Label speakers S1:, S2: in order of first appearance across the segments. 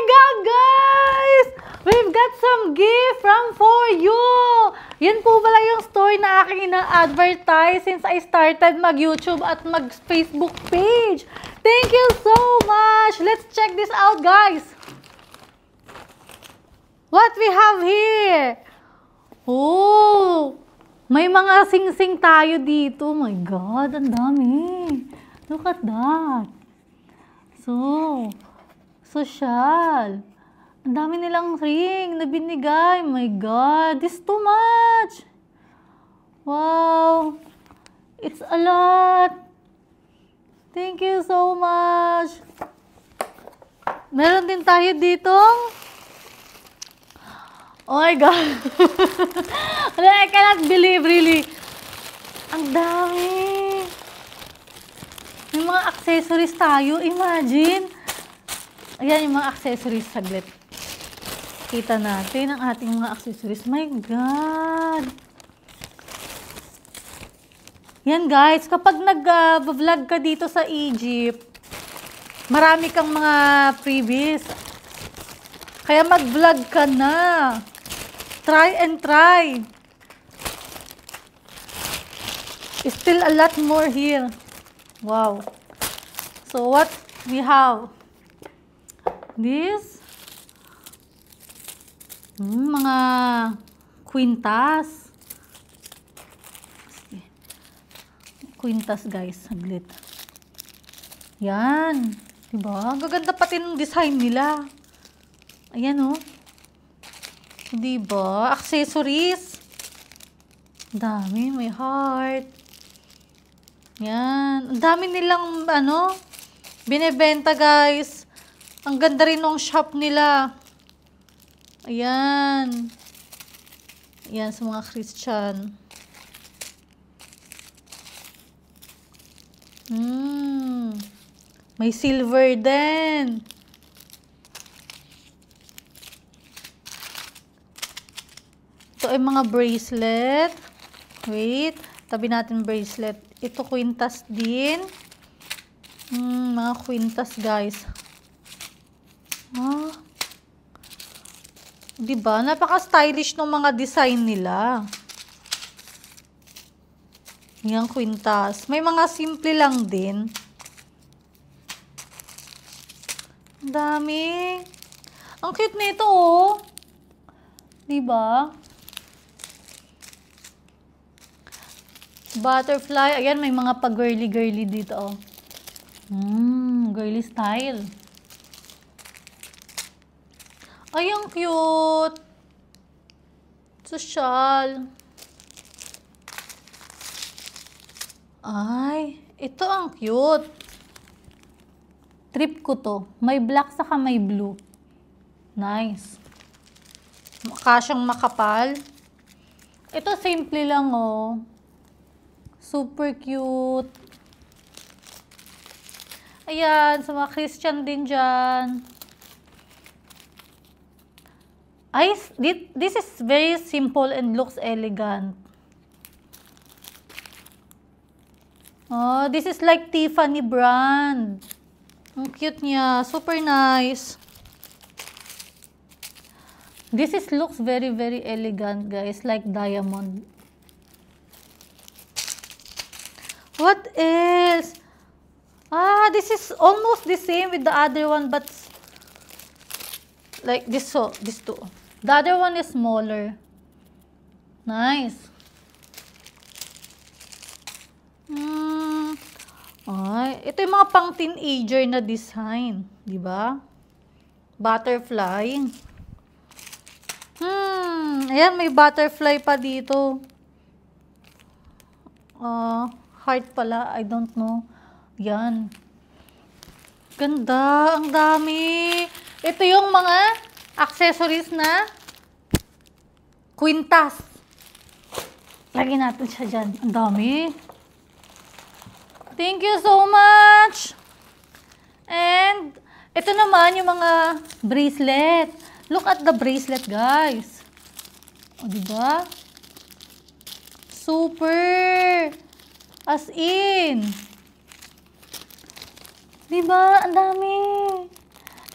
S1: God, guys! We've got some gift from For You! Yan po pala yung store na aking ina-advertise since I started mag-YouTube at mag-Facebook page. Thank you so much! Let's check this out, guys! What we have here? Oh! May mga sing-sing tayo dito. Oh my God, ang dami. Look at that. So, social. Ang dami nilang ring na binigay. Oh my God, this is too much. Wow. It's a lot. Thank you so much. Meron din tayo ditong oh my God. I cannot believe, really. Ang dami. May mga accessories tayo. Imagine. Ayan yung mga accessories. Saglit. Kita natin ang ating mga accessories. My God. Yan guys. Kapag nag-vlog ka dito sa Egypt, marami kang mga freebies. Kaya mag-vlog ka na. Try and try. Still a lot more here. Wow. So what we have? This. Mga kwintas. Kwintas guys. Saglit. Yan. Diba? Ang gaganda pati ng design nila. Ayan oh. Diba? Accessories. Dami. May heart. Yan. Ang dami nilang, binebenta guys. Ang ganda rin ng shop nila. Ayan. Ayan sa mga Christian. May silver din. Ito ay mga bracelet. Wait. Tabi natin bracelet. Ito kwintas din. Mga kwintas guys. Diba? Napaka-stylish ng mga design nila. Yan kwintas. May mga simple lang din. Ang dami. Ang cute nito oh. Diba? Butterfly. Ayan, may mga pa-girly-girly dito, oh. Girly style. Ay, ang cute. Social. Ay, ito ang cute. Trip ko to. May black saka may blue. Nice. Kasyang makapal. Ito, simple lang, oh. Super cute. Ayan, sa mga Christian din dyan. Ay, this is very simple and looks elegant. Oh, this is like Tiffany brand. Ang cute niya. Super nice. This looks very, very elegant, guys. Like diamond. What else? This is almost the same with the other one, but like this, so this two. The other one is smaller. Nice. Ay, ito yung mga pang teenager na design, di ba? Butterfly. Ayan, may butterfly pa dito. Heart pala, I don't know. Yan. Ganda, ang dami. Ito yung mga accessories na kwintas. Lagyan natin siya dyan. Ang dami. Thank you so much. And ito naman yung mga bracelet. Look at the bracelet, guys. O, diba? Super. As in. Diba? Ang dami.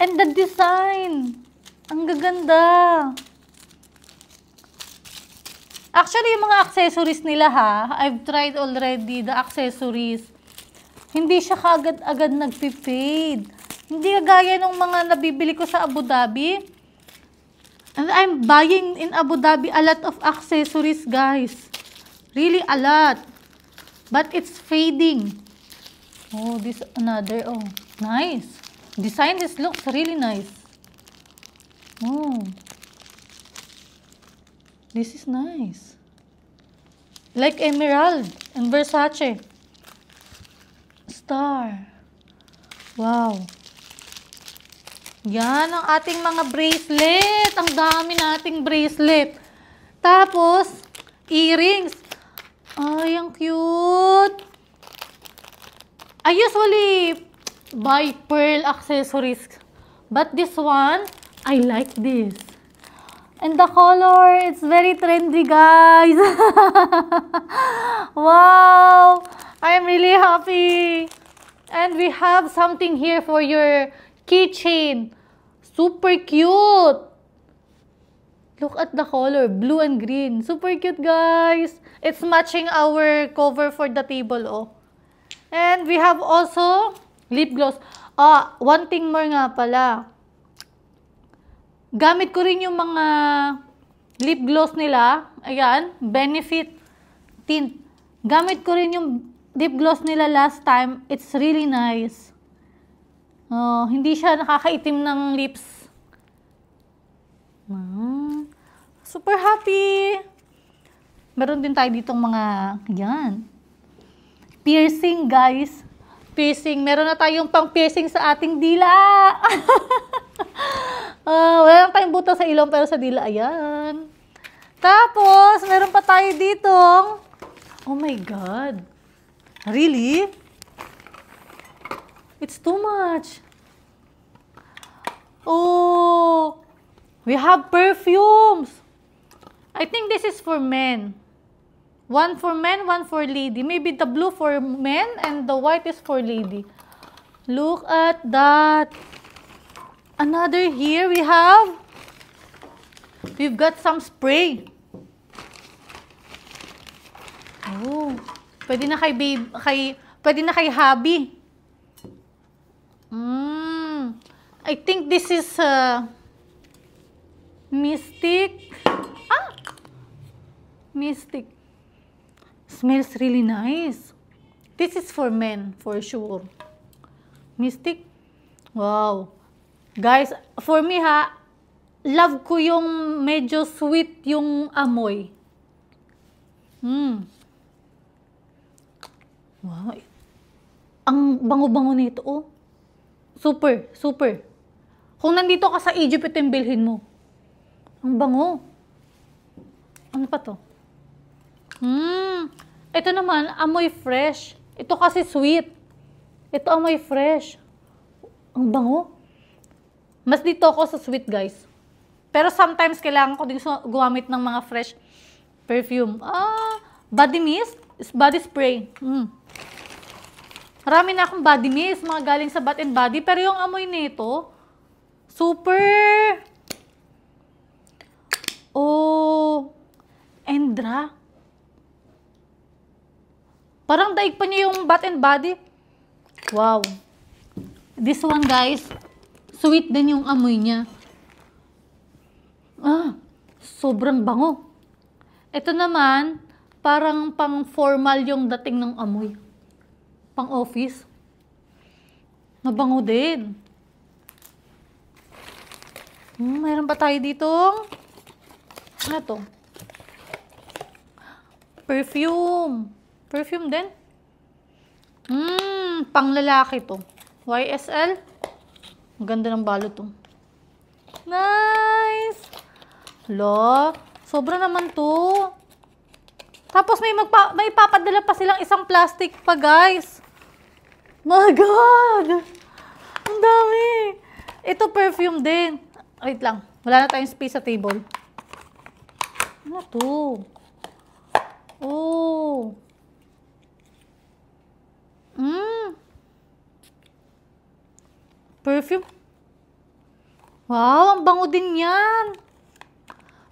S1: And the design. Ang gaganda. Actually, yung mga accessories nila ha, I've tried already the accessories. Hindi siya kaagad-agad nagpi-fade. Hindi kagaya ng mga nabibili ko sa Abu Dhabi. And I'm buying in Abu Dhabi a lot of accessories, guys. Really a lot. But it's fading. Oh, this another. Oh, nice. Design, this looks really nice. Oh. This is nice. Like emerald and Versace. Star. Wow. Yan ang ating mga bracelet. Ang dami nating bracelet. Tapos, earrings. Ay, ang cute. I usually buy pearl accessories. But this one, I like this. And the color, it's very trendy, guys. Wow! I'm really happy. And we have something here for your keychain. Super cute. Look at the color, blue and green. Super cute, guys. It's matching our cover for the table, oh. And we have also lip gloss. One thing more nga pala. Gamit ko rin yung mga lip gloss nila. Ayan, Benefit Tint. Gamit ko rin yung lip gloss nila last time. It's really nice. Hindi siya nakakaitim ng lips. Super happy. Meron din tayo ditong mga, yan. Piercing, guys. Piercing. Meron na tayong pang piercing sa ating dila. Wala lang tayong buto sa ilong pero sa dila, ayan. Tapos, meron pa tayo ditong, oh my God. Really? It's too much. Oh, we have perfumes. I think this is for men. One for men, one for lady. Maybe the blue for men and the white is for lady. Look at that. Another here we've got some spray. Oh, pwede na kay babe, pwede na kay hubby. I think this is Mystic. Mystic. Smells really nice. This is for men, for sure. Mystic. Wow. Guys, for me ha, love ko yung medyo sweet yung amoy. Wow. Ang bango-bango nito, oh. Super, super. Kung nandito ka sa Egypt, ito yung bilhin mo. Ang bango. Ano pa to? Ito naman, amoy fresh. Ito kasi sweet. Ito amoy fresh. Ang bango. Mas dito ako sa sweet, guys. Pero sometimes kailangan ko din gumamit ng mga fresh perfume. Body mist, body spray. Marami na akong body mist, mga galing sa Bath and Body. Pero yung amoy nito, super. Oh, Endra. Parang daig pa niya yung Bath and Body. Wow. This one, guys, sweet din yung amoy niya. Sobrang bango. Ito naman, parang pang formal yung dating ng amoy. Pang office. Mabango din. Mayroon pa tayo ditong, ano to? Perfume. Perfume din. Pang lalaki to. YSL. Ang ganda ng balot to. Nice! Lo, sobra naman to. Tapos may papadala pa silang isang plastic pa, guys. My God! Ang dami! Ito perfume din. Wait lang. Wala na tayong space sa table. Ano to? Oh. Perfume. Wow, ang bango din yan.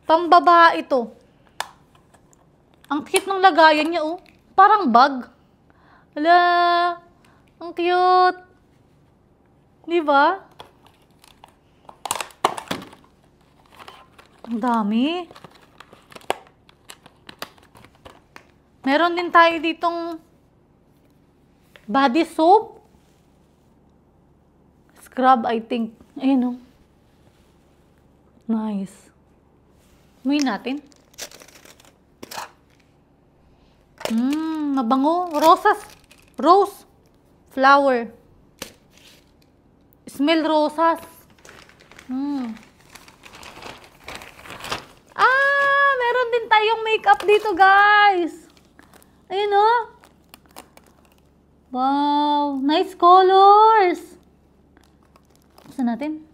S1: Pambabae ito. Ang cute ng lagayan niya, oh. Parang bag. Hala, ang cute. Di ba? Ang dami. Meron din tayo ditong body soap. Scrub, I think. Ayun, oh. Nice. Muin natin. Mabango. Rose. Flower. Smell rosas. Meron din tayong makeup dito, guys. Ayun, oh. Wow. Nice colors. Buksan natin.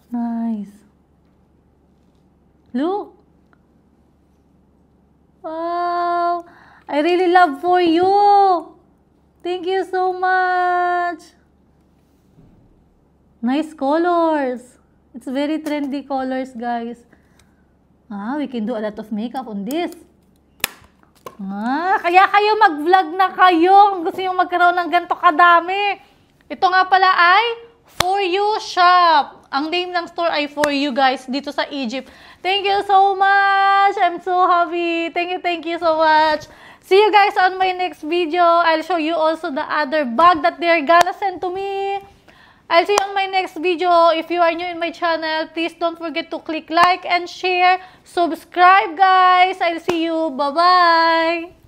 S1: Nice. Look. Wow. I really love For You. Thank you so much. Nice colors. It's very trendy colors, guys. We can do a lot of makeup on this. Kaya kayo mag-vlog na kayo kung gusto nyo magkaroon ng ganito kadami. Ito nga pala ay For You Shop. Ang name ng store ay For You, guys, dito sa Egypt. Thank you so much. I'm so happy. Thank you so much. See you guys on my next video. I'll show you also the other bag that they're gonna send to me. I'll see you on my next video. If you are new in my channel, please don't forget to click like and share. Subscribe, guys. I'll see you. Bye-bye.